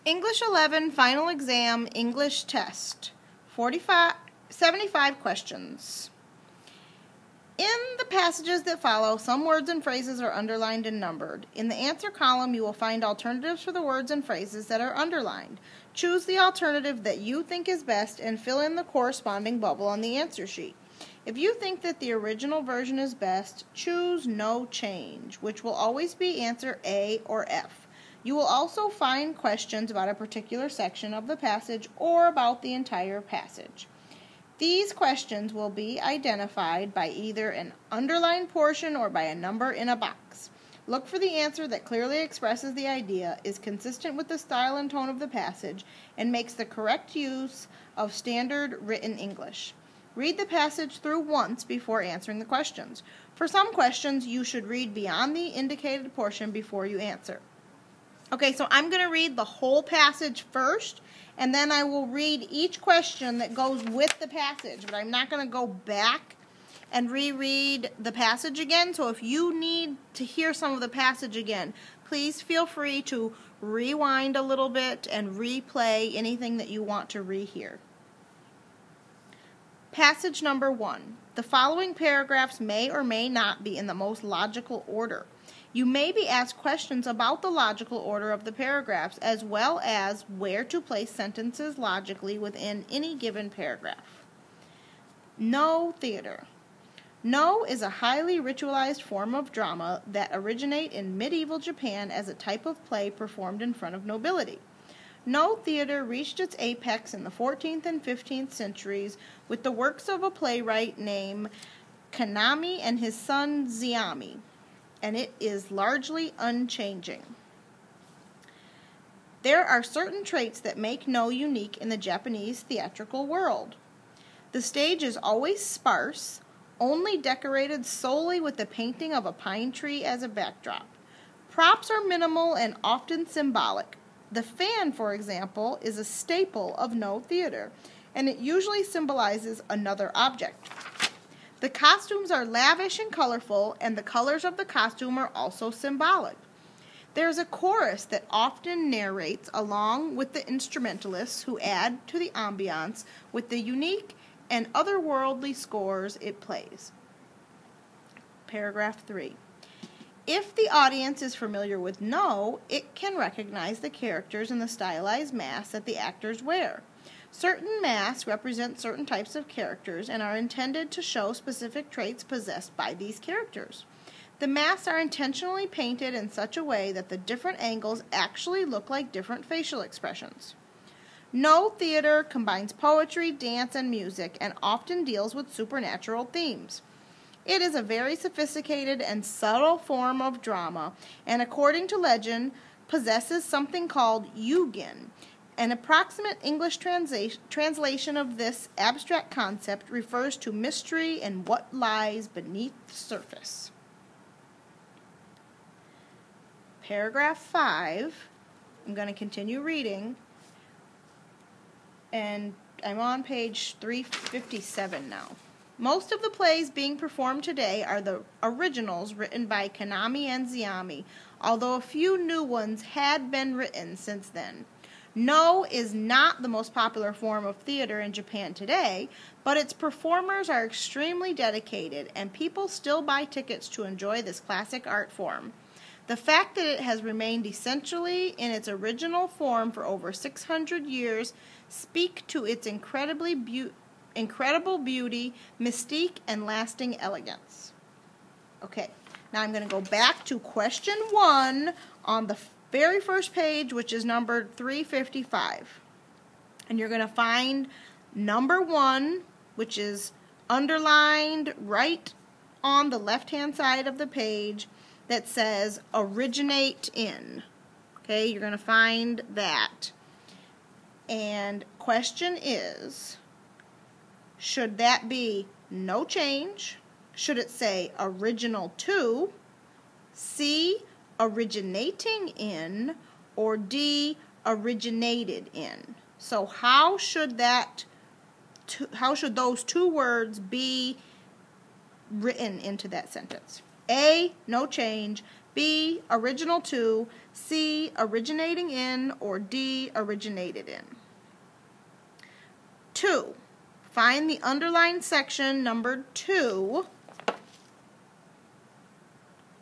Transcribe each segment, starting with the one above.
English 11 Final Exam English Test. 75 questions. In the passages that follow, some words and phrases are underlined and numbered. In the answer column, you will find alternatives for the words and phrases that are underlined. Choose the alternative that you think is best and fill in the corresponding bubble on the answer sheet. If you think that the original version is best, choose No Change, which will always be answer A or F. You will also find questions about a particular section of the passage or about the entire passage. These questions will be identified by either an underlined portion or by a number in a box. Look for the answer that clearly expresses the idea, is consistent with the style and tone of the passage, and makes the correct use of standard written English. Read the passage through once before answering the questions. For some questions, you should read beyond the indicated portion before you answer. Okay, so I'm going to read the whole passage first, and then I will read each question that goes with the passage, but I'm not going to go back and reread the passage again. So if you need to hear some of the passage again, please feel free to rewind a little bit and replay anything that you want to rehear. Passage number 1. The following paragraphs may or may not be in the most logical order. You may be asked questions about the logical order of the paragraphs, as well as where to place sentences logically within any given paragraph. No theater. No is a highly ritualized form of drama that originated in medieval Japan as a type of play performed in front of nobility. No theater reached its apex in the 14th and 15th centuries with the works of a playwright named Kanami and his son Zeami, and it is largely unchanging. There are certain traits that make No unique in the Japanese theatrical world. The stage is always sparse, only decorated solely with the painting of a pine tree as a backdrop. Props are minimal and often symbolic. The fan, for example, is a staple of No theater, and it usually symbolizes another object. The costumes are lavish and colorful, and the colors of the costume are also symbolic. There's a chorus that often narrates along with the instrumentalists who add to the ambiance with the unique and otherworldly scores it plays. Paragraph 3. If the audience is familiar with No, it can recognize the characters and the stylized masks that the actors wear. Certain masks represent certain types of characters and are intended to show specific traits possessed by these characters. The masks are intentionally painted in such a way that the different angles actually look like different facial expressions. No theater combines poetry, dance, and music, and often deals with supernatural themes. It is a very sophisticated and subtle form of drama, and according to legend, possesses something called Yugin. An approximate English translation of this abstract concept refers to mystery and what lies beneath the surface. Paragraph 5, I'm going to continue reading, and I'm on page 357 now. Most of the plays being performed today are the originals written by Kanami and Zeami, although a few new ones had been written since then. No is not the most popular form of theater in Japan today, but its performers are extremely dedicated, and people still buy tickets to enjoy this classic art form. The fact that it has remained essentially in its original form for over 600 years speak to its incredible beauty, mystique, and lasting elegance. Okay, now I'm going to go back to question 1 on the very first page, which is numbered 355. And you're going to find number 1, which is underlined right on the left-hand side of the page, that says originate in. Okay, you're going to find that. And question is, should that be no change? Should it say original to? C, originating in? Or D, originated in? So how should those two words be written into that sentence? A, no change. B, original to, C, originating in, or D, originated in. 2. Find the underlined section numbered 2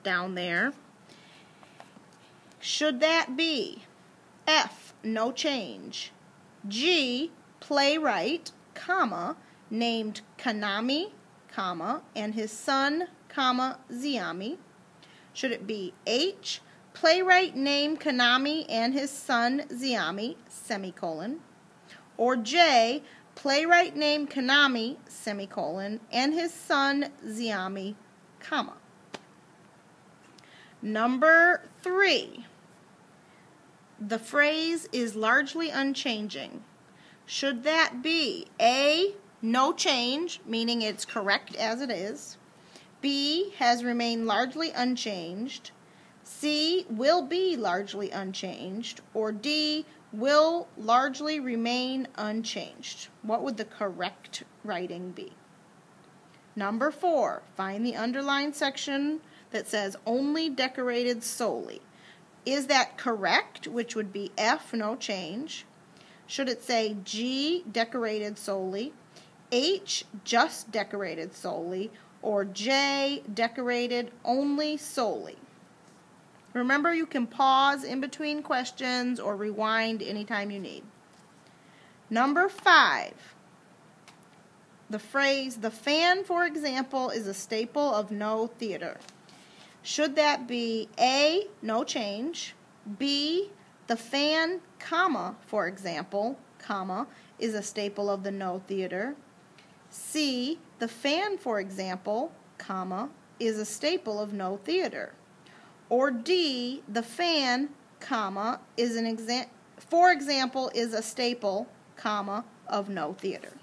down there. Should that be F, no change, G, playwright, comma, named Kanami, comma, and his son, comma, Zeami? Should it be H, playwright named Kanami and his son, Zeami, semicolon, or J, playwright named Kanami, semicolon, and his son, Zeami, comma? Number 3. The phrase is largely unchanging. Should that be A, no change, meaning it's correct as it is, B, has remained largely unchanged, C, will be largely unchanged, or D, will largely remain unchanged? What would the correct writing be? Number 4, find the underlined section that says only decorated solely. Is that correct, which would be F, no change? Should it say G, decorated solely, H, just decorated solely, or J, decorated only solely? Remember, you can pause in between questions or rewind anytime you need. Number 5. The phrase, the fan, for example, is a staple of no theater. Should that be A, no change, B, the fan, comma, for example, comma, is a staple of the no theater, C, the fan, for example, comma, is a staple of no theater, or D, the fan, comma, is for example, is a staple, comma, of no theater.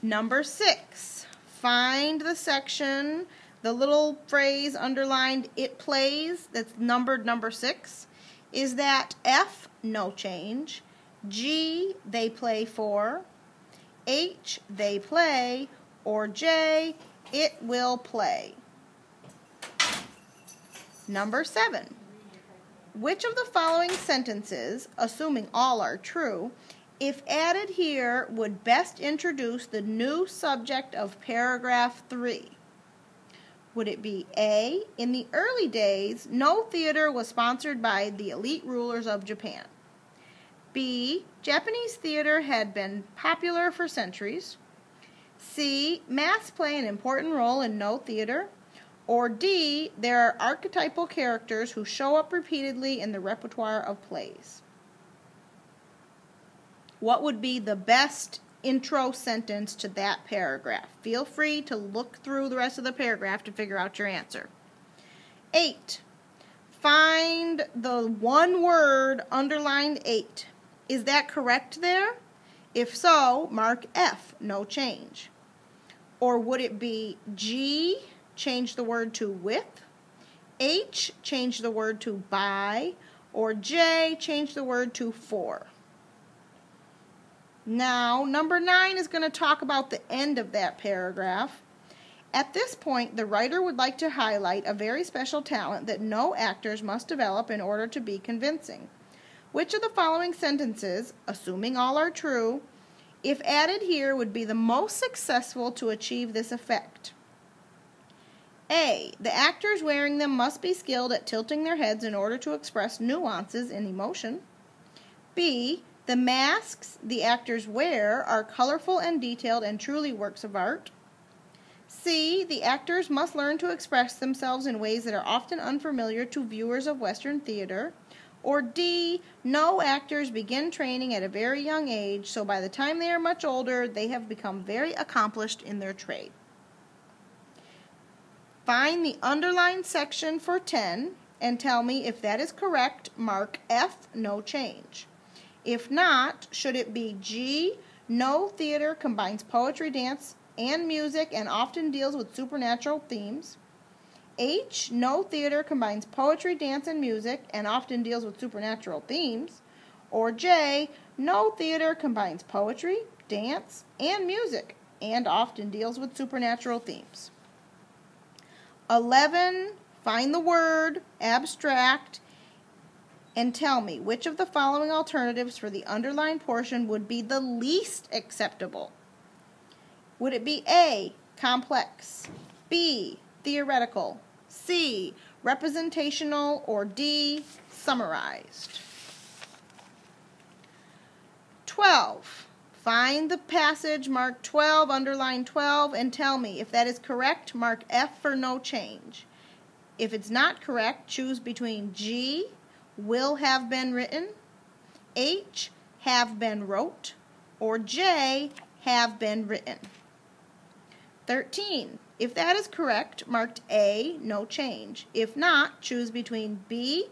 Number 6, find the section, the little phrase underlined, it plays, that's numbered number 6. Is that F, no change, G, they play for, H, they play, or J, it will play? Number 7. Which of the following sentences, assuming all are true, if added here, would best introduce the new subject of paragraph 3? Would it be A, in the early days, no theater was sponsored by the elite rulers of Japan? B, Japanese theater had been popular for centuries. C, masks play an important role in no theater. Or D, there are archetypal characters who show up repeatedly in the repertoire of plays. What would be the best intro sentence to that paragraph? Feel free to look through the rest of the paragraph to figure out your answer. 8. Find the one word underlined 8. Is that correct there? If so, mark F, no change. Or would it be G, change the word to with, H, change the word to by, or J, change the word to for? Now, number 9 is going to talk about the end of that paragraph. At this point, the writer would like to highlight a very special talent that no actors must develop in order to be convincing. Which of the following sentences, assuming all are true, if added here, would be the most successful to achieve this effect? A, the actors wearing them must be skilled at tilting their heads in order to express nuances in emotion. B, the masks the actors wear are colorful and detailed and truly works of art. C, the actors must learn to express themselves in ways that are often unfamiliar to viewers of Western theater. Or D, no actors begin training at a very young age, so by the time they are much older, they have become very accomplished in their trade. Find the underlined section for 10 and tell me if that is correct. Mark F, no change. If not, should it be G, no theater combines poetry, dance, and music and often deals with supernatural themes? H, no theater combines poetry, dance, and music and often deals with supernatural themes? Or J, no theater combines poetry, dance, and music and often deals with supernatural themes? 11, find the word abstract and tell me which of the following alternatives for the underlined portion would be the least acceptable. Would it be A, complex, B, theoretical, C, representational, or D, summarized? 12. Find the passage, mark 12, underline 12, and tell me. If that is correct, mark F for no change. If it's not correct, choose between G, will have been written, H, have been wrote, or J, have been written. 13. If that is correct, marked A, no change. If not, choose between B,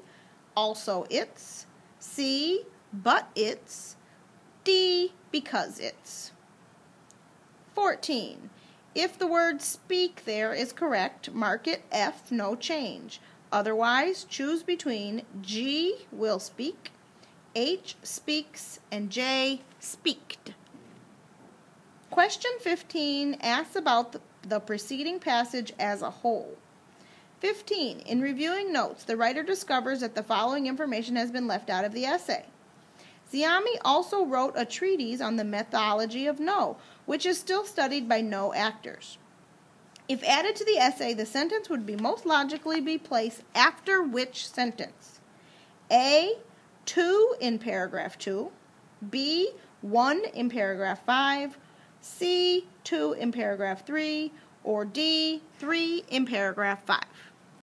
also it's, C, but it's, D, because it's. 14. If the word speak there is correct, mark it F, no change. Otherwise, choose between G, will speak, H, speaks, and J, speaked. Question 15 asks about the preceding passage as a whole. 15. In reviewing notes, the writer discovers that the following information has been left out of the essay. Zeami also wrote a treatise on the methodology of no, which is still studied by no actors. If added to the essay, the sentence would be most logically be placed after which sentence? A, 2 in paragraph 2, B, 1 in paragraph 5, C, 2 in paragraph 3, or D, 3 in paragraph 5.